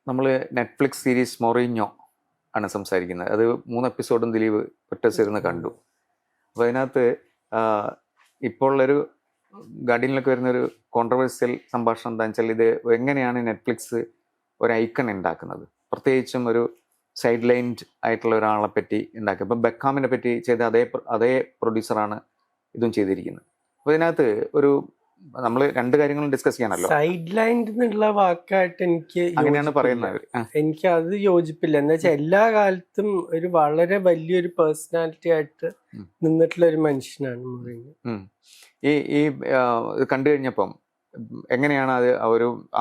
നമ്മൾ Netflix series Mourinho ആണ് സംസാരിക്കുന്നത്. അത് 3 എപ്പിസോഡും ദിലീപ് ഒറ്റസിരുന്ന് കണ്ടു. അപ്പോൾ അതിനകത്ത് ഇപ്പോൾ ഉള്ളൊരു ഗാർഡിയനിലൊക്കെ വരുന്നൊരു കോൺട്രവേഴ്സ്യൽ സംഭാഷണം എന്താണെന്ന് വെച്ചാൽ, ഇത് എങ്ങനെയാണ് നെറ്റ്ഫ്ലിക്സ് ഒരു ഐക്കൺ ഉണ്ടാക്കുന്നത്, പ്രത്യേകിച്ചും ഒരു സൈഡ് ലൈൻഡ് ആയിട്ടുള്ള ഒരാളെ പറ്റി ഉണ്ടാക്കുക. ഇപ്പം ബെക്കാമിനെ പറ്റി ചെയ്ത അതേ പ്രൊഡ്യൂസറാണ് ഇതും ചെയ്തിരിക്കുന്നത്. അപ്പോൾ ഇതിനകത്ത് ഒരു നമ്മൾ രണ്ട് കാര്യങ്ങളും ഡിസ്കസ് ചെയ്യാനല്ലോ. സൈഡ് ലൈൻ എന്നുള്ള വാക്കായിട്ട് അങ്ങനെയാണ് പറയുന്നത്. എനിക്ക് അത് യോജിപ്പില്ല. എന്ന് വെച്ചാൽ എല്ലാ കാലത്തും ഒരു വളരെ വലിയൊരു പേഴ്സണാലിറ്റി ആയിട്ട് നിന്നിട്ടുള്ള ഒരു മനുഷ്യനാണ് മൊറീഞ്ഞോ. ഈ കണ്ടു കഴിഞ്ഞപ്പം എങ്ങനെയാണ് അത്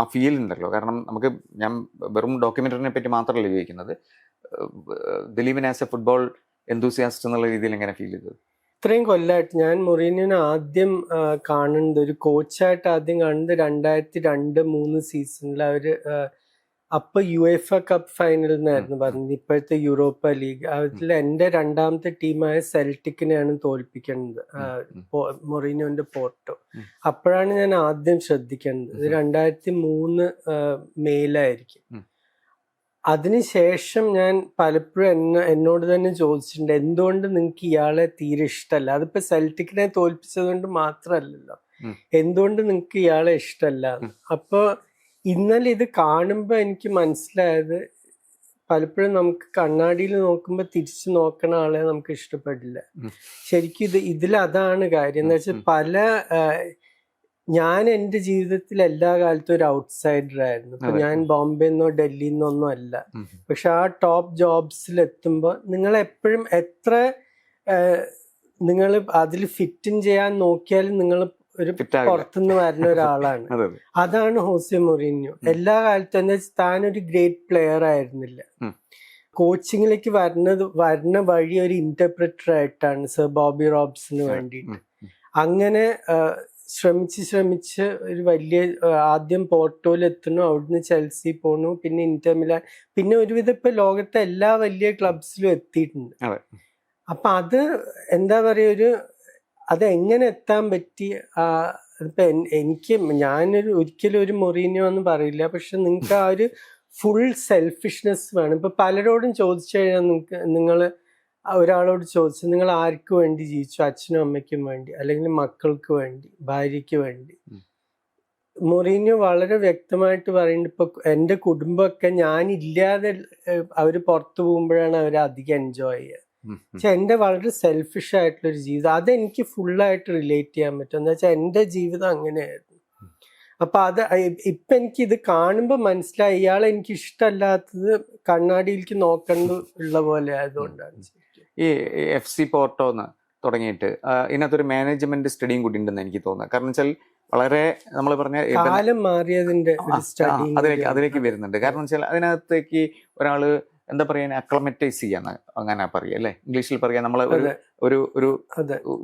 ആ ഫീൽ ഉണ്ടല്ലോ. കാരണം ഞാൻ വെറും ഡോക്യുമെന്ററിനെ പറ്റി മാത്രമല്ല ചോദിക്കുന്നത്, ദിലീപിനെ ആസ് എ ഫുട്ബോൾ എന്തൂസിയാസ്റ്റ് എന്നുള്ള രീതിയിൽ എങ്ങനെ ഫീൽ ചെയ്തത്? ഇത്രയും കൊല്ലമായിട്ട് ഞാൻ മൊറീഞ്ഞോനെ ആദ്യം കാണുന്നത്, ഒരു കോച്ചായിട്ട് ആദ്യം കാണുന്നത് 2002-03 സീസണിൽ. അവര് അപ്പൊ യുഎഫ കപ്പ് ഫൈനൽ എന്നായിരുന്നു പറഞ്ഞത്, ഇപ്പോഴത്തെ യൂറോപ്പ ലീഗ്. അതിൽ എൻ്റെ രണ്ടാമത്തെ ടീമായ സെൽറ്റിക്കിനെയാണ് തോൽപ്പിക്കുന്നത് മൊറീഞ്ഞോന്റെ പോർട്ടോ. അപ്പോഴാണ് ഞാൻ ആദ്യം ശ്രദ്ധിക്കുന്നത്. ഇത് 2003 മെയിലായിരിക്കും. അതിനുശേഷം ഞാൻ പലപ്പോഴും എന്നോട് തന്നെ ചോദിച്ചിട്ടുണ്ട്, എന്തുകൊണ്ട് നിങ്ങൾക്ക് ഇയാളെ തീരെ ഇഷ്ടമല്ല? അതിപ്പോ സെൽറ്റിക്കിനെ തോൽപ്പിച്ചത് കൊണ്ട് മാത്രമല്ലല്ലോ, എന്തുകൊണ്ട് നിങ്ങൾക്ക് ഇയാളെ ഇഷ്ടമല്ല? അപ്പൊ ഇന്നലെ ഇത് കാണുമ്പോ എനിക്ക് മനസ്സിലായത്, പലപ്പോഴും നമുക്ക് കണ്ണാടിയിൽ നോക്കുമ്പോ തിരിച്ചു നോക്കണ ആളെ നമുക്ക് ഇഷ്ടപ്പെടില്ല. ശരിക്കും ഇതിലതാണ് കാര്യം. എന്ന് വെച്ചാൽ ഞാൻ എൻ്റെ ജീവിതത്തിൽ എല്ലാ കാലത്തും ഒരു ഔട്ട്സൈഡർ ആയിരുന്നു. ഇപ്പൊ ഞാൻ ബോംബെന്നോ ഡൽഹിന്നോ ഒന്നും അല്ല. പക്ഷെ ആ ടോപ്പ് ജോബ്സിൽ എത്തുമ്പോൾ നിങ്ങൾ എപ്പോഴും എത്ര നിങ്ങൾ അതിൽ ഫിറ്റ് ഇൻ ചെയ്യാൻ നോക്കിയാലും നിങ്ങൾ ഒരു പുറത്തുനിന്ന് വരുന്ന ഒരാളാണ്. അതാണ് ഹോസെ മൊറീഞ്ഞോ. എല്ലാ കാലത്തും എന്താ വെച്ചാൽ താനൊരു ഗ്രേറ്റ് പ്ലെയർ ആയിരുന്നില്ല. കോച്ചിങ്ങിലേക്ക് വരുന്ന വഴി ഒരു ഇന്റർപ്രറ്റർ ആയിട്ടാണ് സർ ബോബി റോബ്സിന് വേണ്ടിയിട്ട്. അങ്ങനെ ശ്രമിച്ച് ഒരു വലിയ, ആദ്യം പോർട്ടോയിൽ എത്തുന്നു, അവിടുന്ന് ചെൽസി പോണു, പിന്നെ ഇന്റർ മിലാൻ, പിന്നെ ഒരുവിധം ഇപ്പൊ ലോകത്തെ എല്ലാ വലിയ ക്ലബ്സിലും എത്തിയിട്ടുണ്ട്. അപ്പൊ അത് എന്താ പറയാ, അത് എങ്ങനെ എത്താൻ പറ്റി? ഇപ്പൊ ഞാനൊരു ഒരിക്കലും ഒരു മൊറീഞ്ഞോ എന്ന് പറയില്ല. പക്ഷെ നിങ്ങൾക്ക് ആ ഒരു ഫുൾ സെൽഫിഷ്നെസ് വേണം. ഇപ്പൊ പലരോടും ചോദിച്ചു കഴിഞ്ഞാൽ, ഒരാളോട് ചോദിച്ചു, നിങ്ങൾ ആർക്ക് വേണ്ടി ജീവിച്ചു? അച്ഛനും അമ്മയ്ക്കും വേണ്ടി, അല്ലെങ്കിൽ മക്കൾക്ക് വേണ്ടി, ഭാര്യയ്ക്ക് വേണ്ടി? മൊറീഞ്ഞോ വളരെ വ്യക്തമായിട്ട് പറയുന്നുണ്ട്, ഇപ്പൊ എന്റെ കുടുംബമൊക്കെ ഞാനില്ലാതെ അവര് പുറത്തു പോകുമ്പോഴാണ് അവർ അധികം എൻജോയ് ചെയ്യുക. പക്ഷെ എന്റെ വളരെ സെൽഫിഷ് ആയിട്ടുള്ളൊരു ജീവിതം, അതെനിക്ക് ഫുള്ളായിട്ട് റിലേറ്റ് ചെയ്യാൻ പറ്റും. എന്ന് വെച്ചാൽ എന്റെ ജീവിതം അങ്ങനെയായിരുന്നു. അപ്പൊ ഇപ്പൊ എനിക്ക് ഇത് കാണുമ്പോ മനസ്സിലായി, ഇയാളെ എനിക്ക് ഇഷ്ടമല്ലാത്തത് കണ്ണാടിയിലേക്ക് നോക്കേണ്ട പോലെ ആയതുകൊണ്ടാണ്. ഈ FC പോർട്ടോന്ന് തുടങ്ങിയിട്ട് ഇതിനകത്തൊരു മാനേജ്മെന്റ് സ്റ്റഡിയും കൂടി ഉണ്ടെന്ന് എനിക്ക് തോന്നുന്നത്. കാരണം വെച്ചാൽ വളരെ നമ്മൾ പറഞ്ഞ കാലം മാറിയതിന്റെ അതിലേക്ക് വരുന്നുണ്ട്. കാരണം വെച്ചാൽ അതിനകത്തേക്ക് ഒരാള് എന്താ പറയാ, അക്ലമറ്റൈസ് ചെയ്യാന്ന് അങ്ങനെ പറയാ അല്ലെ, ഇംഗ്ലീഷിൽ പറയാ. നമ്മളെ ഒരു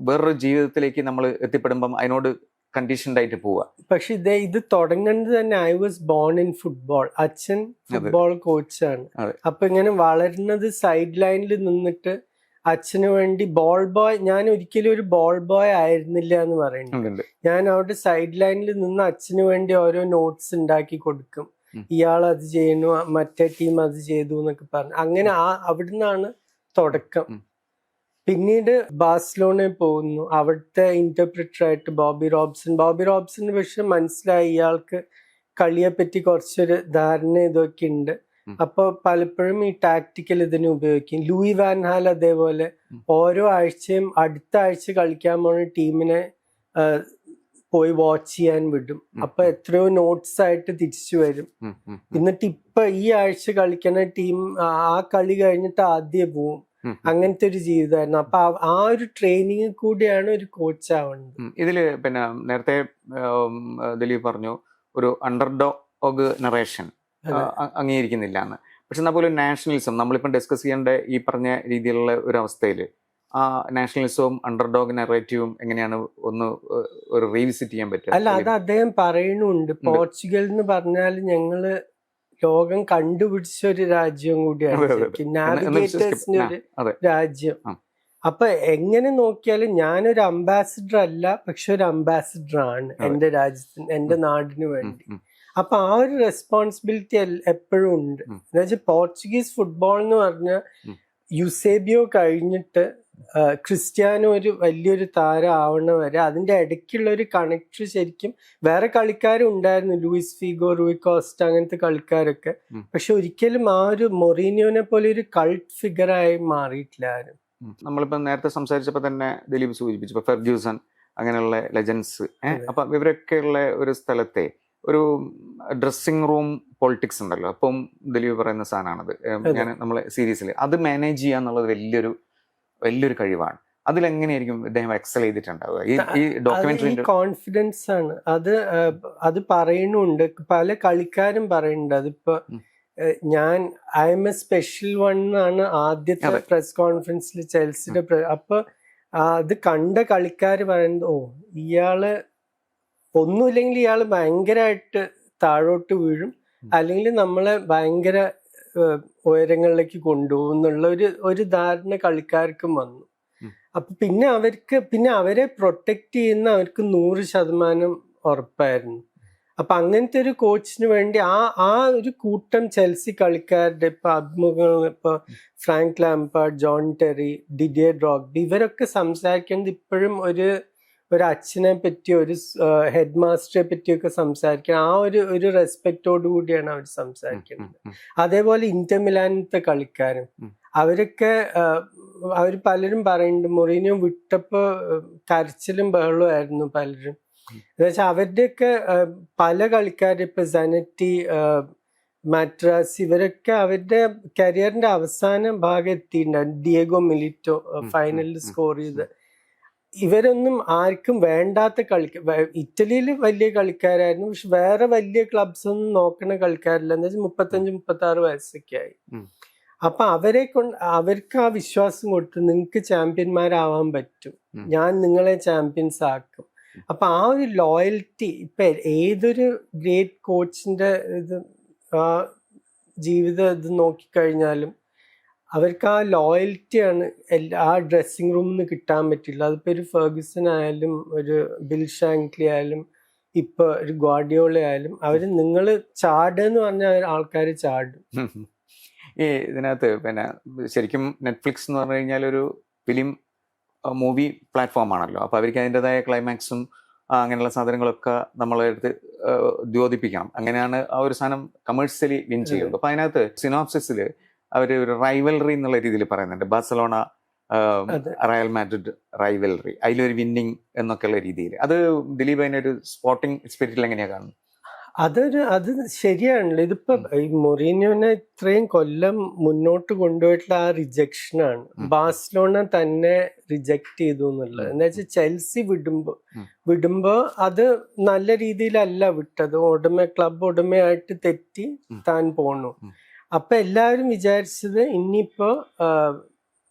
വേറൊരു ജീവിതത്തിലേക്ക് നമ്മൾ എത്തിപ്പെടുമ്പം അതിനോട് കണ്ടീഷൻഡ് ആയിട്ട് പോവുക. പക്ഷെ ഇത് തുടങ്ങുന്നത് തന്നെ, I was born in football. അച്ഛൻ ഫുട്ബോൾ കോച്ചാണ്. അപ്പൊ ഇങ്ങനെ വളരുന്നത് സൈഡ് ലൈനിൽ നിന്നിട്ട് അച്ഛന് വേണ്ടി ബോൾ ബോയ്. ഞാൻ ഒരിക്കലും ഒരു ബോൾ ബോയ് ആയിരുന്നില്ല എന്ന് പറയുന്നുണ്ട്. ഞാൻ അവിടെ സൈഡ് ലൈനിൽ നിന്ന് അച്ഛന് വേണ്ടി ഓരോ നോട്ട്സ് ഉണ്ടാക്കി കൊടുക്കും. ഇയാൾ അത് ചെയ്യുന്നു, മറ്റേ ടീം അത് ചെയ്തു എന്നൊക്കെ പറഞ്ഞു. അങ്ങനെ അവിടുന്നാണ് തുടക്കം. പിന്നീട് ബാഴ്സലോണയിൽ പോകുന്നു, അവിടുത്തെ ഇന്റർപ്രിറ്റർ ആയിട്ട് ബോബി റോബ്സൺ. പക്ഷെ മനസ്സിലായി ഇയാൾക്ക് കളിയെ പറ്റി കുറച്ചൊരു ധാരണ ഇതൊക്കെ ഉണ്ട്. അപ്പൊ പലപ്പോഴും ഈ ടാക്ടിക്കൽ ഇതിനെ ഉപയോഗിക്കും. ലൂയി വാൻ ഹാൽ അതേപോലെ ഓരോ ആഴ്ചയും അടുത്ത ആഴ്ച കളിക്കാൻ പോണ ടീമിനെ പോയി വാച്ച് ചെയ്യാൻ വിടും. അപ്പൊ എത്രയോ നോട്ട്സ് ആയിട്ട് തിരിച്ചു വരും. എന്നിട്ട് ഇപ്പൊ ഈ ആഴ്ച കളിക്കുന്ന ടീം ആ കളി കഴിഞ്ഞിട്ട് ആദ്യം പോവും. അങ്ങനത്തെ ഒരു ജീവിതമായിരുന്നു. അപ്പൊ ആ ഒരു ട്രെയിനിങ് കൂടിയാണ് ഒരു കോച്ച് ആവുന്നത്. ഇതില് പിന്നെ നേരത്തെ ദിലീപ് പറഞ്ഞു, ഒരു അണ്ടർഡോഗ് നറേഷൻ അംഗീകരിക്കുന്നില്ല എന്ന്. പക്ഷെ എന്നാൽ പോലും നാഷണലിസം നമ്മളിപ്പം ഡിസ്കസ് ചെയ്യേണ്ട ഈ പറഞ്ഞ രീതിയിലുള്ള ഒരു അവസ്ഥയിൽ ആ നാഷണലിസവും അണ്ടർഡോഗ് നറേറ്റീവും എങ്ങനെയാണ് ഒരു റീവിസിറ്റ് ചെയ്യാൻ പറ്റുക? അല്ല, അത് അദ്ദേഹം പറയുന്നുണ്ട്. പോർച്ചുഗൽ എന്ന് പറഞ്ഞാൽ ഞങ്ങള് ലോകം കണ്ടുപിടിച്ച ഒരു രാജ്യം കൂടിയാണ്, നാവിഗേറ്റേഴ്സിന്റെ ഒരു രാജ്യം. അപ്പൊ എങ്ങനെ നോക്കിയാലും ഞാനൊരു അംബാസിഡർ അല്ല, പക്ഷെ ഒരു അംബാസിഡർ ആണ് എന്റെ രാജ്യത്തിന്, എന്റെ നാടിന് വേണ്ടി. അപ്പൊ ആ ഒരു റെസ്പോൺസിബിലിറ്റി എപ്പോഴും ഉണ്ട്. എന്നുവെച്ചാൽ പോർച്ചുഗീസ് ഫുട്ബോൾ എന്ന് പറഞ്ഞാൽ യുസേബിയോ കഴിഞ്ഞിട്ട് ക്രിസ്ത്യാനോ ഒരു വലിയൊരു താരം ആവണ വരെ അതിന്റെ ഇടയ്ക്കുള്ള ഒരു കണക്ഷൻ ശരിക്കും വേറെ കളിക്കാരും ഉണ്ടായിരുന്നു, ലൂയിസ് ഫീഗോ, റൂയി കോസ്റ്റ, അങ്ങനത്തെ കളിക്കാരൊക്കെ. പക്ഷെ ഒരിക്കലും ആ ഒരു മൊറീനിയോനെ പോലെ ഒരു കൾട്ട് ഫിഗറായി മാറിയിട്ടില്ല ആരും. നമ്മളിപ്പോ നേരത്തെ സംസാരിച്ചപ്പോൾ തന്നെ ദിലീപ് സൂചിപ്പിച്ചു, ഇപ്പൊ ഫെർഗ്യൂസൺ അങ്ങനെയുള്ള ലെജൻസ്, അപ്പൊ ഇവരൊക്കെയുള്ള ഒരു സ്ഥലത്തെ ഒരു ഡ്രസ്സിംഗ് റൂം പൊളിറ്റിക്സ് ഉണ്ടല്ലോ. അപ്പം ദിലീപ് പറയുന്ന സാധനമാണത്. ഞാൻ നമ്മളെ സീരീസിൽ അത് മാനേജ് ചെയ്യാന്നുള്ളത് വലിയൊരു കഴിവാണ്. അതിലെങ്ങനെയായിരിക്കും ഇദ്ദേഹം എക്സൽ ചെയ്തിട്ടുണ്ടാവുക ഈ ഡോക്യുമെന്ററി? കോൺഫിഡൻസ് ആണ് അത് പറയുന്നുണ്ട്, പല കളിക്കാരും പറയുന്നുണ്ട്. അതിപ്പോ ഞാൻ I M A special one എന്നാണ് ആദ്യത്തെ പ്രസ് കോൺഫറൻസിൽ ചെൽസിയുടെ അപ്പൊ അത് കണ്ട കളിക്കാര് പറയുന്നത്, ഓ ഇയാള് ഒന്നുമില്ലെങ്കിൽ ഇയാള് ഭയങ്കരമായിട്ട് താഴോട്ട് വീഴും, അല്ലെങ്കിൽ നമ്മളെ ഭയങ്കര ഉയരങ്ങളിലേക്ക് കൊണ്ടുപോകും എന്നുള്ള ഒരു ധാരണ കളിക്കാർക്കും വന്നു. അപ്പൊ പിന്നെ അവരെ പ്രൊട്ടക്ട് ചെയ്യുന്ന അവർക്ക് 100% ഉറപ്പായിരുന്നു. അപ്പൊ അങ്ങനത്തെ ഒരു കോച്ചിന് വേണ്ടി ആ ഒരു കൂട്ടം ചെൽസി കളിക്കാരുടെ ഇപ്പൊ അഭിമുഖങ്ങൾ, ഇപ്പൊ Frank Lampard, John Terry, ഡിഡിയെ Drogba, ഇവരൊക്കെ സംസാരിക്കുന്നത് ഇപ്പോഴും ഒരു അച്ഛനെ പറ്റി, ഒരു ഹെഡ് മാസ്റ്ററെ പറ്റിയൊക്കെ സംസാരിക്കണം. ആ ഒരു റെസ്പെക്റ്റോട് കൂടിയാണ് അവർ സംസാരിക്കുന്നത്. അതേപോലെ ഇന്റർ മിലാനത്തെ കളിക്കാരും അവരൊക്കെ അവർ പലരും പറയുന്നുണ്ട് മൊറീനിയോ വിട്ടപ്പോ കരച്ചിലും ബഹളവും ആയിരുന്നു പലരും. എന്നുവെച്ചാൽ അവരുടെയൊക്കെ പല കളിക്കാരും ഇപ്പൊ സനറ്റി, മാട്രാസ്, ഇവരൊക്കെ അവരുടെ കരിയറിന്റെ അവസാന ഭാഗം എത്തിയിട്ടുണ്ടായിരുന്നു. ഡിയേഗോ മിലിറ്റോ ഫൈനലിൽ സ്കോർ ചെയ്ത്. ഇവരൊന്നും ആർക്കും വേണ്ടാത്ത ഇറ്റലിയിൽ വലിയ കളിക്കാരായിരുന്നു, പക്ഷെ വേറെ വലിയ ക്ലബ്സ് ഒന്നും നോക്കുന്ന കളിക്കാരില്ല. എന്താ വെച്ചാൽ 35-36 വയസ്സൊക്കെ ആയി. അപ്പൊ അവർക്ക് ആ വിശ്വാസം കൊടുത്തു, നിങ്ങൾക്ക് ചാമ്പ്യന്മാരാവാൻ പറ്റും, ഞാൻ നിങ്ങളെ ചാമ്പ്യൻസ് ആക്കും. അപ്പൊ ആ ഒരു ലോയൽറ്റി ഇപ്പൊ ഏതൊരു ഗ്രേറ്റ് കോച്ചിന്റെ ജീവിതം ഇത് നോക്കിക്കഴിഞ്ഞാലും അവർക്ക് ആ ലോയൽറ്റിയാണ് ആ ഡ്രസ്സിംഗ് റൂമിൽ നിന്ന് കിട്ടാൻ പറ്റില്ല. അതിപ്പോ ഒരു ഫെർഗ്യൂസൺ ആയാലും ഒരു ബിൽ ഷാങ്ക്ലി ആയാലും ഇപ്പൊ ഒരു ഗ്വാർഡിയോള ആയാലും അവര് നിങ്ങൾ ചാടെന്ന് പറഞ്ഞാൽ ആൾക്കാർ ചാടും. ഈ ഇതിനകത്ത് പിന്നെ ശരിക്കും നെറ്റ്ഫ്ലിക്സ് എന്ന് പറഞ്ഞു കഴിഞ്ഞാൽ ഒരു ഫിലിം മൂവി പ്ലാറ്റ്ഫോം ആണല്ലോ. അപ്പൊ അവർക്ക് അതിൻ്റെതായ ക്ലൈമാക്സും അങ്ങനെയുള്ള സാധനങ്ങളൊക്കെ നമ്മളെ അടുത്ത് ദ്യോതിപ്പിക്കണം. അങ്ങനെയാണ് ആ ഒരു സാധനം കമേഴ്ഷ്യലി വിൻ ചെയ്യുന്നത്. അപ്പൊ അതിനകത്ത് സിനോപ്സിസിൽ അവർ ഒരു റൈവൽറി എന്നുള്ള രീതിയിൽ പറയുന്നുണ്ട്, ബാഴ്സലോണ റയൽ മാഡ്രിഡ് റൈവൽറി, അതിലൊരു വിന്നിങ് എന്നൊക്കെയുള്ള രീതിയിൽ. അത് ദിലീപ് അതിനൊരു സ്പോർട്ടിംഗ് സ്പിരിറ്റിൽ എങ്ങനെയാ കാണുന്നത്? അത് ശരിയാണല്ലോ. ഇതിപ്പോ ഈ മൊറീനിയോനെ ഇത്രയും കൊല്ലം മുന്നോട്ട് കൊണ്ടുപോയിട്ടുള്ള ആ റിജക്ഷനാണ് ബാഴ്സലോണ തന്നെ റിജക്ട് ചെയ്തു എന്നുള്ളത്. എന്താ വെച്ചാൽ ചെൽസി വിടുമ്പോ അത് നല്ല രീതിയിലല്ല വിട്ടത്, ക്ലബ് ഉടമയായിട്ട് തെറ്റി താൻ പോണു. അപ്പൊ എല്ലാവരും വിചാരിച്ചത് ഇനിയിപ്പോ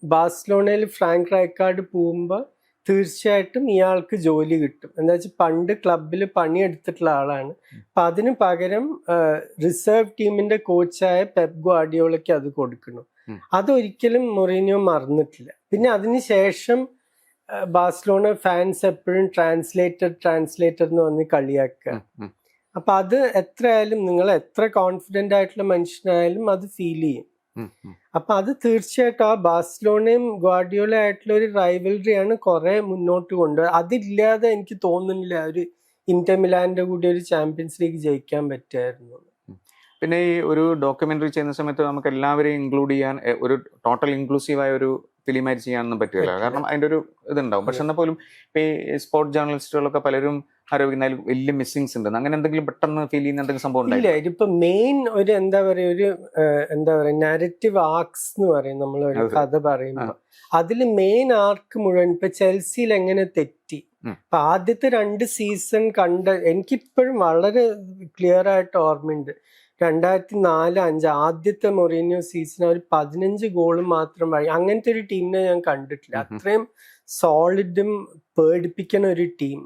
ബാഴ്സലോണയിൽ ഫ്രാങ്ക് റൈക്കാർഡ് പോകുമ്പോ തീർച്ചയായിട്ടും ഇയാൾക്ക് ജോലി കിട്ടും. എന്താ വെച്ചാൽ പണ്ട് ക്ലബിൽ പണിയെടുത്തിട്ടുള്ള ആളാണ്. അപ്പൊ അതിന് പകരം റിസർവ് ടീമിന്റെ കോച്ചായ പെപ് ഗ്വാർഡിയോളയ്ക്ക് അത് കൊടുക്കണം. അതൊരിക്കലും മൊറീനിയോ മറന്നിട്ടില്ല. പിന്നെ അതിനുശേഷം ബാഴ്സലോണ ഫാൻസ് എപ്പോഴും ട്രാൻസ്ലേറ്റർ എന്ന് പറഞ്ഞ് കളിയാക്കുക. അപ്പൊ അത് എത്രയായാലും നിങ്ങൾ എത്ര കോൺഫിഡന്റ് ആയിട്ടുള്ള മനുഷ്യനായാലും അത് ഫീൽ ചെയ്യും. അപ്പൊ അത് തീർച്ചയായിട്ടും ആ ബാഴ്സലോണയും ഗ്വാർഡിയോള ആയിട്ടുള്ള ഒരു റൈവൽറിയാണ് കുറെ മുന്നോട്ട് കൊണ്ടുപോയത്. അതില്ലാതെ എനിക്ക് തോന്നുന്നില്ല ഒരു ഇന്റർ മിലാന്റെ കൂടി ഒരു ചാമ്പ്യൻസ് ലീഗ് ജയിക്കാൻ പറ്റുമായിരുന്നു. പിന്നെ ഈ ഒരു ഡോക്യുമെന്ററി ചെയ്യുന്ന സമയത്ത് നമുക്ക് എല്ലാവരെയും ഇൻക്ലൂഡ് ചെയ്യാൻ ഒരു ടോട്ടൽ ഇൻക്ലൂസീവായ ഒരു ഫിലിമായിട്ട് ചെയ്യാനൊന്നും പറ്റില്ല, കാരണം അതിന്റെ ഒരു ഇതുണ്ടാവും. പക്ഷെ എന്നാൽ പോലും ഇപ്പൊ ഈ സ്പോർട്സ് ജേർണലിസ്റ്റുകളൊക്കെ പലരും ആരോപിക്കുന്ന വലിയ മിസ്സിങ്സ് ഉണ്ട്. അങ്ങനെ എന്തെങ്കിലും പെട്ടെന്ന് ഫീൽ ചെയ്യുന്ന എന്തെങ്കിലും സംഭവം ഇല്ല? ഇതിപ്പോ മെയിൻ ഒരു എന്താ പറയാ നാരറ്റീവ് ആർക്സ് എന്ന് പറയും നമ്മൾ ഒരു കഥ പറയുമ്പോ, അതില് മെയിൻ ആർക്ക് മുഴുവൻ ഇപ്പൊ ചെൽസിയിൽ എങ്ങനെ തെറ്റി. അപ്പൊ ആദ്യത്തെ 2 സീസൺ എനിക്കിപ്പോഴും വളരെ ക്ലിയർ ആയിട്ട് ഓർമ്മയുണ്ട്. 2004-05 ആദ്യത്തെ മൊറീനിയോ സീസൺ അവർ 15 ഗോളും മാത്രം വഴി. അങ്ങനത്തെ ഒരു ടീമിനെ ഞാൻ കണ്ടിട്ടില്ല. അത്രയും സോളിഡും പേടിപ്പിക്കുന്ന ഒരു ടീം.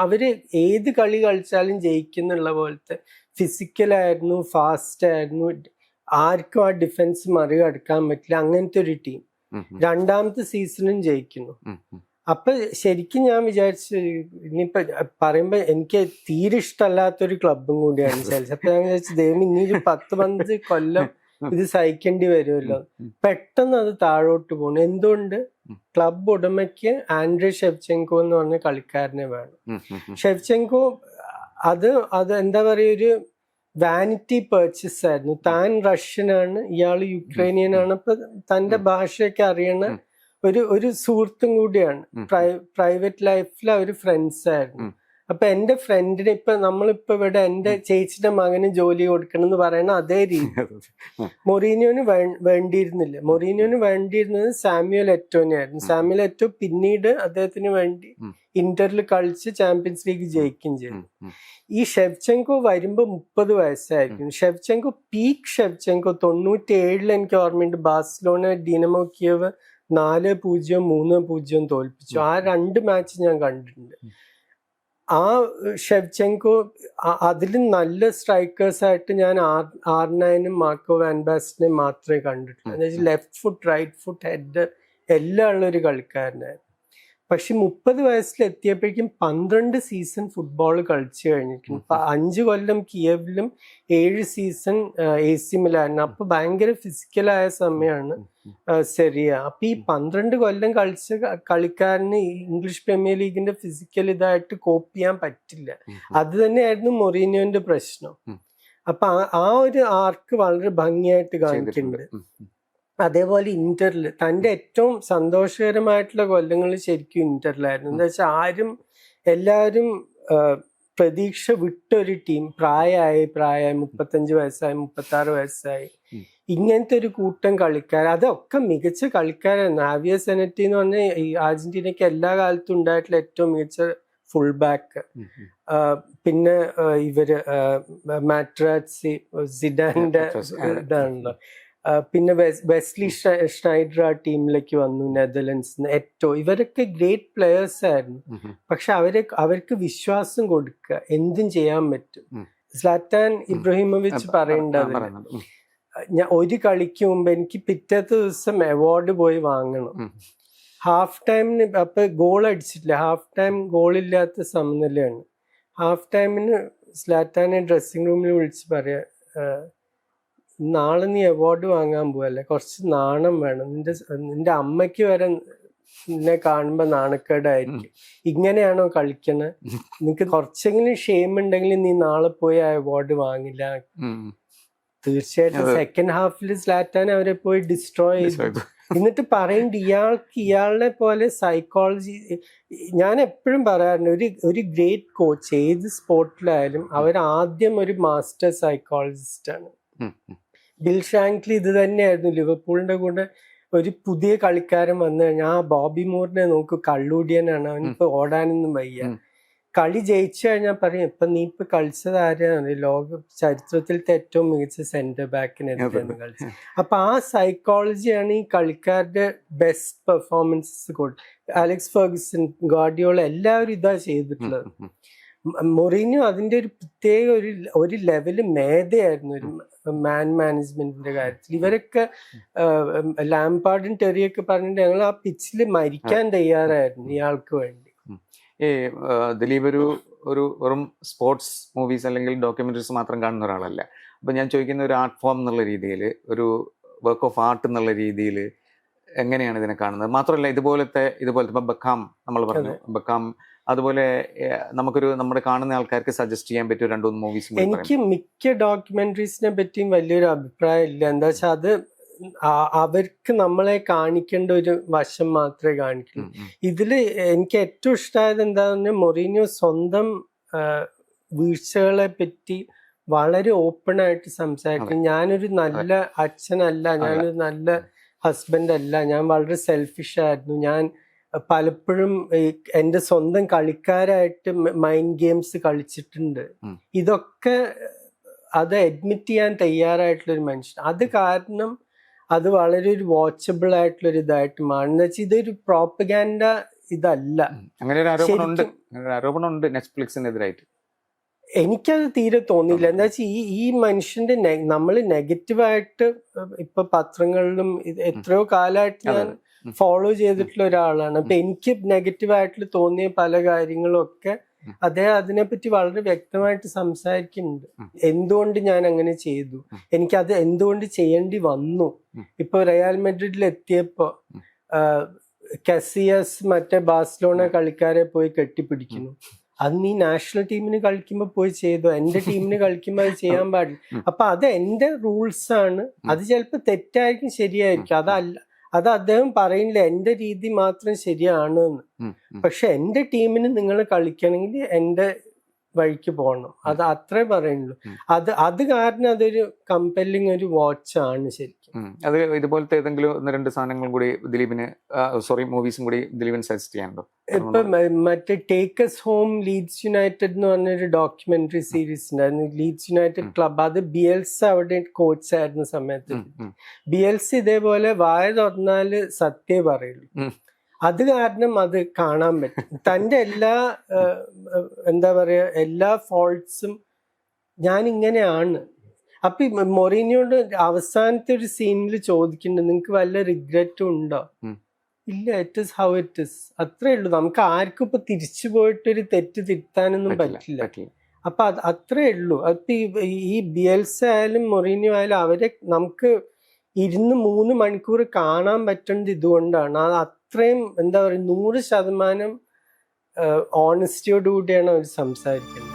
അവര് ഏത് കളി കളിച്ചാലും ജയിക്കുന്നുള്ള പോലത്തെ ഫിസിക്കലായിരുന്നു, ഫാസ്റ്റ് ആയിരുന്നു, ആർക്കും ആ ഡിഫൻസ് മറികടക്കാൻ പറ്റില്ല, അങ്ങനത്തെ ഒരു ടീം. 2ാമത്തെ സീസണും ജയിക്കുന്നു. അപ്പൊ ശരിക്കും ഞാൻ വിചാരിച്ചു ഇനിയിപ്പൊ പറയുമ്പോ എനിക്ക് തീരെ ഇഷ്ടമല്ലാത്തൊരു ക്ലബും കൂടിയാണ് ചെൽസി. അപ്പൊ ഞാൻ വിചാരിച്ചു ദൈവം ഇനിയൊരു 10-15 കൊല്ലം ഇത് സഹിക്കേണ്ടി വരുമല്ലോ. പെട്ടെന്ന് അത് താഴോട്ട് പോകണം. എന്തുകൊണ്ട്? ക്ലബ് ഉടമയ്ക്ക് ആൻഡ്രേ ഷെവ്ചെങ്കോ എന്ന് പറഞ്ഞ കളിക്കാരനെ വേണം. ഷെവ്ചെങ്കോ അത് എന്താ പറയുക, ഒരു വാനിറ്റി പർച്ചേസ് ആയിരുന്നു. താൻ റഷ്യനാണ്, ഇയാൾ യുക്രൈനിയൻ ആണ്. അപ്പൊ തന്റെ ഭാഷയൊക്കെ അറിയണ ഒരു സുഹൃത്തും കൂടിയാണ്. പ്രൈവറ്റ് ലൈഫിൽ അവര് ഫ്രണ്ട്സ് ആയിരുന്നു. അപ്പൊ എന്റെ ഫ്രണ്ടിന് നമ്മളിപ്പോ ഇവിടെ എന്റെ ചേച്ചിയുടെ മകന് ജോലി കൊടുക്കണം എന്ന് പറയുന്ന അതേ രീതി മൊറീനിയോന് വേണ്ടിയിരുന്നില്ല. മൊറീനിയോന് വേണ്ടിയിരുന്നത് സാമ്യുവൽ എറ്റോനെയായിരുന്നു. സാമ്യുവൽ എറ്റോ പിന്നീട് അദ്ദേഹത്തിന് വേണ്ടി ഇന്ററിൽ കളിച്ച് ചാമ്പ്യൻസ് ലീഗ് ജയിക്കുകയും ചെയ്തു. ഈ ഷെവ്ചെങ്കോ വരുമ്പോ 30 വയസ്സായിരിക്കും. ഷെവ്ചെങ്കോ പീക്ക് ഷെവ്ചെങ്കോ 97 എനിക്ക് ഓർമ്മയുണ്ട്. ബാഴ്സലോണ ഡിനമോ കിയേവ് 4-0 3-0 തോൽപ്പിച്ചു. ആ 2 മാച്ച് ഞാൻ കണ്ടിട്ടുണ്ട്. ആ ഷെവ്ചെങ്കോ അതിലും നല്ല സ്ട്രൈക്കേഴ്സ് ആയിട്ട് ഞാൻ R9 മാർക്കോ വാൻ ബാസ്റ്റനെയും മാത്രമേ കണ്ടിട്ടുള്ളൂ. Left foot, right foot, head എല്ലാം ഉള്ള ഒരു കളിക്കാരനായിരുന്നു. പക്ഷെ 30 വയസ്സിലെത്തിയപ്പോഴേക്കും 12 സീസൺ ഫുട്ബോൾ കളിച്ചു കഴിഞ്ഞിരിക്കുന്നു. 5 കൊല്ലം കിയേവിലും 7 സീസൺ AC മിലാനും. അപ്പൊ ഭയങ്കര ഫിസിക്കലായ സമയമാണ് സെറിയ. അപ്പൊ ഈ 12 കൊല്ലം കളിച്ച കളിക്കാരന് ഇംഗ്ലീഷ് പ്രീമിയർ ലീഗിന്റെ ഫിസിക്കൽ ഇതായിട്ട് കോപ്പ് ചെയ്യാൻ പറ്റില്ല. അത് തന്നെയായിരുന്നു മൊറീനിയോന്റെ പ്രശ്നം. അപ്പൊ ആ ഒരു ആർക്ക് വളരെ ഭംഗിയായിട്ട് കാണിക്കുന്നുണ്ട്. അതേപോലെ ഇന്ററിൽ തന്റെ ഏറ്റവും സന്തോഷകരമായിട്ടുള്ള കൊല്ലങ്ങൾ ശരിക്കും ഇന്ററിലായിരുന്നു. എന്താ വെച്ചാൽ എല്ലാവരും പ്രതീക്ഷ വിട്ടൊരു ടീം, പ്രായമായി 35 വയസ്സായി 36 വയസ്സായി ഇങ്ങനത്തെ ഒരു കൂട്ടം കളിക്കാർ, അതൊക്കെ മികച്ച കളിക്കാരായിരുന്നു. ആവിയ സെനറ്റി എന്ന് പറഞ്ഞാൽ ഈ അർജന്റീനയ്ക്ക് എല്ലാ കാലത്തും ഉണ്ടായിട്ടുള്ള ഏറ്റവും മികച്ച ഫുൾ ബാക്ക്. പിന്നെ ഇവര് മാട്രാറ്റ്സി, സിഡാന്റെ ഇതാണല്ലോ. പിന്നെ വെസ്ലി ഷ്നൈഡർ ആ ടീമിലേക്ക് വന്നു നെതർലൻഡ്സിന്. ഇവരൊക്കെ ഗ്രേറ്റ് പ്ലെയേഴ്സ് ആയിരുന്നു. പക്ഷെ അവർക്ക് വിശ്വാസം കൊടുക്കുക, എന്തും ചെയ്യാൻ പറ്റും. സ്ലാറ്റാൻ ഇബ്രാഹിമോവിച്ച് പറയേണ്ടത്, ഞാൻ ഒരു കളിക്ക് മുമ്പ് എനിക്ക് പിറ്റത്തെ ദിവസം അവാർഡ് പോയി വാങ്ങണം. ഹാഫ് ടൈമിന് അപ്പൊ ഗോൾ അടിച്ചിട്ടില്ല, ഹാഫ് ടൈം ഗോളില്ലാത്ത സമനിലയാണ്. ഹാഫ് ടൈമിന് സ്ലാറ്റാനെ ഡ്രസ്സിംഗ് റൂമിൽ വിളിച്ച് പറയാ, നാളെ നീ അവാർഡ് വാങ്ങാൻ പോവല്ലേ, കുറച്ച് നാണം വേണം, നിന്റെ അമ്മയ്ക്ക് വരെ നിന്നെ കാണുമ്പോ നാണക്കേടായിരിക്കും. ഇങ്ങനെയാണോ കളിക്കണത്? നിനക്ക് കുറച്ചെങ്കിലും ഷെയിം ഉണ്ടെങ്കിൽ നീ നാളെ പോയി ആ അവാർഡ് വാങ്ങില്ല. തീർച്ചയായിട്ടും സെക്കൻഡ് ഹാഫിൽ സ്ലാറ്റാൻ അവരെ പോയി ഡിസ്ട്രോയ് ചെയ്തു. എന്നിട്ട് പറയുന്നുണ്ട് ഇയാളെ പോലെ സൈക്കോളജി. ഞാൻ എപ്പോഴും പറയാറുണ്ട്, ഒരു ഗ്രേറ്റ് കോച്ച് ഏത് സ്പോർട്ടിലായാലും അവർ ആദ്യം ഒരു മാസ്റ്റർ സൈക്കോളജിസ്റ്റ് ആണ്. ബിൽ ഷാങ്ക്ലി ഇത് തന്നെയായിരുന്നു. ലിവർപൂളിന്റെ കൂടെ ഒരു പുതിയ കളിക്കാരൻ വന്നു കഴിഞ്ഞാൽ ബോബി മൂറിനെ നോക്ക്, കള്ളൂടിയനാണ്, അവനിപ്പോ ഓടാനൊന്നും വയ്യ. കളി ജയിച്ചു കഴിഞ്ഞാൽ പറയും, നീ ഇപ്പൊ കളിച്ചത് ആരെയാണ്, ലോക ചരിത്രത്തിലത്തെ ഏറ്റവും മികച്ച സെന്റർ ബാക്കിനെതിരെയാണ് കളിച്ചത്. അപ്പൊ ആ സൈക്കോളജിയാണ് ഈ കളിക്കാരുടെ ബെസ്റ്റ് പെർഫോമൻസസ് കൊടുത്തത്. അലക്സ് ഫെർഗുസൺ, ഗാർഡിയോള എല്ലാവരും ഇതാ ചെയ്തിട്ടുള്ളത്. മൊറീനിയോ അതിന്റെ ഒരു പ്രത്യേക ഒരു ലെവല് മേധയായിരുന്നു, ഒരു മാനേജ്മെന്റിന്റെ കാര്യത്തിൽ. ഇവരൊക്കെ ലാംപാർഡും ടെറിയൊക്കെ പറഞ്ഞിട്ട് ഞങ്ങൾ ആ പിച്ചിൽ മരിക്കാൻ തയ്യാറായിരുന്നു ഇയാൾക്ക് വേണ്ടി. ദിലീപ് ഒരു വെറും സ്പോർട്സ് മൂവീസ് അല്ലെങ്കിൽ ഡോക്യുമെന്ററീസ് മാത്രം കാണുന്ന ഒരാളല്ല. അപ്പൊ ഞാൻ ചോദിക്കുന്ന ഒരു ആർട്ട് ഫോം എന്നുള്ള രീതിയിൽ, ഒരു വർക്ക് ഓഫ് ആർട്ട് എന്നുള്ള രീതിയിൽ എങ്ങനെയാണ് ഇതിനെ കാണുന്നത്? മാത്രമല്ല ഇതുപോലത്തെ ഇപ്പൊ ബക്കാം നമ്മൾ പറഞ്ഞു, ബക്കാം അതുപോലെ നമ്മുടെ കാണുന്ന ആൾക്കാർക്ക് സജസ്റ്റ് ചെയ്യാൻ പറ്റിയ 2-3 മൂവീസ്. എനിക്ക് മിക്ക ഡോക്യുമെന്ററീസിനെ പറ്റിയും വലിയൊരു അഭിപ്രായം ഇല്ല. എന്താ വെച്ചാൽ അത് അവർക്ക് നമ്മളെ കാണിക്കേണ്ട ഒരു വശം മാത്രമേ കാണിക്കുള്ളൂ. ഇതില് എനിക്ക് ഏറ്റവും ഇഷ്ടമായത് എന്താന്ന് പറഞ്ഞാൽ മൊറീനിയോ സ്വന്തം വീഴ്ചകളെ പറ്റി വളരെ ഓപ്പൺ ആയിട്ട് സംസാരിക്കും. ഞാനൊരു നല്ല അച്ഛനല്ല, ഞാനൊരു നല്ല ഹസ്ബൻഡ് അല്ല, ഞാൻ വളരെ സെൽഫിഷ് ആയിരുന്നു, ഞാൻ പലപ്പോഴും എൻ്റെ സ്വന്തം കളിക്കാരായിട്ട് മൈൻഡ് ഗെയിംസ് കളിച്ചിട്ടുണ്ട്. ഇതൊക്കെ അത് അഡ്മിറ്റ് ചെയ്യാൻ തയ്യാറായിട്ടുള്ളൊരു മനുഷ്യൻ. അത് കാരണം അത് വളരെ ഒരു വാച്ചബിൾ ആയിട്ടുള്ള ഒരു ഇതായിട്ട് മാറുന്ന വെച്ചാൽ ഇതൊരു പ്രോപ്പഗാൻഡ ഇതല്ല. അങ്ങനെ ഒരു ആരോപണമുണ്ട് നെറ്റ്ഫ്ലിക്സിനെതിരായിട്ട്. എനിക്കത് തീരെ തോന്നിയില്ല. എന്താ വെച്ചാൽ ഈ മനുഷ്യന്റെ നമ്മൾ നെഗറ്റീവായിട്ട് ഇപ്പൊ പത്രങ്ങളിലും എത്രയോ കാലമായിട്ട് ഞാൻ ഫോളോ ചെയ്തിട്ടുള്ള ഒരാളാണ്. അപ്പൊ എനിക്ക് നെഗറ്റീവായിട്ട് തോന്നിയ പല കാര്യങ്ങളും ഒക്കെ അദ്ദേഹം അതിനെപ്പറ്റി വളരെ വ്യക്തമായിട്ട് സംസാരിക്കുന്നുണ്ട്. എന്തുകൊണ്ട് ഞാൻ അങ്ങനെ ചെയ്തു, എനിക്കത് എന്തുകൊണ്ട് ചെയ്യേണ്ടി വന്നു. ഇപ്പൊ റയൽ മെഡ്രിഡിൽ എത്തിയപ്പോ കസിയസ് മറ്റേ ബാഴ്സലോണ കളിക്കാരെ പോയി കെട്ടിപ്പിടിക്കുന്നു. അത് നീ നാഷണൽ ടീമിന് കളിക്കുമ്പോ പോയി ചെയ്തോ, എന്റെ ടീമിന് കളിക്കുമ്പോ അത് ചെയ്യാൻ പാടില്ല. അപ്പൊ അത് എന്റെ റൂൾസ് ആണ്. അത് ചിലപ്പോ തെറ്റായിരിക്കും, ശരിയായിരിക്കും. അത് അദ്ദേഹം പറയുന്നില്ല എന്റെ രീതി മാത്രം ശരിയാണ് എന്ന്. പക്ഷെ എന്റെ ടീമിന് നിങ്ങൾ കളിക്കണമെങ്കിൽ എന്റെ വഴിക്ക് പോകണം. അത് അത്രേ പറയുള്ളൂ. അത് കാരണം അതൊരു കമ്പല്ലിങ് ഒരു വാച്ചാണ് ശരിക്കും. അത് ഇതുപോലത്തെ ഏതെങ്കിലും 1-2 സാധനങ്ങളും കൂടി ദിലീപിന് മൂവീസും കൂടി ദിലീപിന് സജസ്റ്റ് ചെയ്യാനുണ്ടോ? ഇപ്പൊ മറ്റേ take us home Leeds United എന്ന് പറഞ്ഞൊരു ഡോക്യുമെന്ററി സീരീസ് ഉണ്ടായിരുന്നു, ലീഡ്സ് യുണൈറ്റഡ് ക്ലബ്. അത് ബിയൽസ അവിടെ കോച്ച് ആയിരുന്ന സമയത്ത് ബിയൽസ ഇതേപോലെ വായ തുറന്നാല് സത്യമേ പറയുള്ളൂ. അത് കാരണം അത് കാണാൻ പറ്റും. തൻ്റെ എന്താ പറയാ എല്ലാ ഫോൾട്ട്സും ഞാൻ ഇങ്ങനെയാണ്. അപ്പൊ ഈ മൊറീനിയോട് അവസാനത്തെ ഒരു സീനിൽ ചോദിക്കുന്നുണ്ട്, നിങ്ങക്ക് വല്ല റിഗ്രറ്റും ഉണ്ടോ? ഇല്ല, it is how it is, അത്രേ ഉള്ളൂ. നമുക്ക് ആർക്കും ഇപ്പൊ തിരിച്ചു പോയിട്ടൊരു തെറ്റ് തിരുത്താനൊന്നും പറ്റില്ല. അപ്പൊ അത്രേ ഉള്ളൂ. അപ്പൊ ഈ ബിയൽസ ആയാലും മൊറീനിയോ ആയാലും അവരെ നമുക്ക് 3 മണിക്കൂർ കാണാൻ പറ്റുന്നത് ഇതുകൊണ്ടാണ്. അത് അത്രയും എന്താ പറയുക 100% ഓണസ്റ്റിയോടുകൂടിയാണ് അവർ സംസാരിക്കുന്നത്.